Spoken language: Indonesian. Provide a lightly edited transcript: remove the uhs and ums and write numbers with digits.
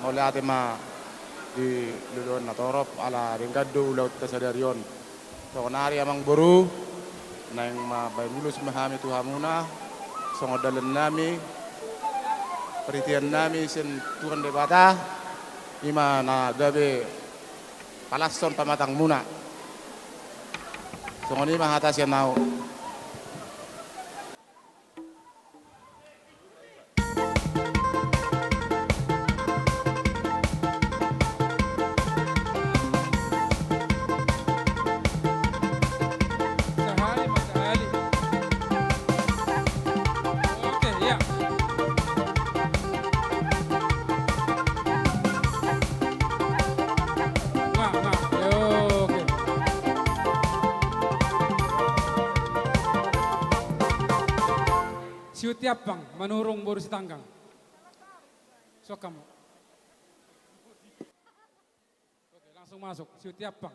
oleh atima di luluan natorop ala ringkadu laut kesadarion so nari amang buru nang ma baylulus mahami tuhamuna songodalan nami peritian nami sen tuhan debata ima na gabe palason pamatang muna songoni mahatas yan nao. Siu tiapang manurung boru sitanggang. Sok kamu. Oke, langsung masuk. Siu tiapang.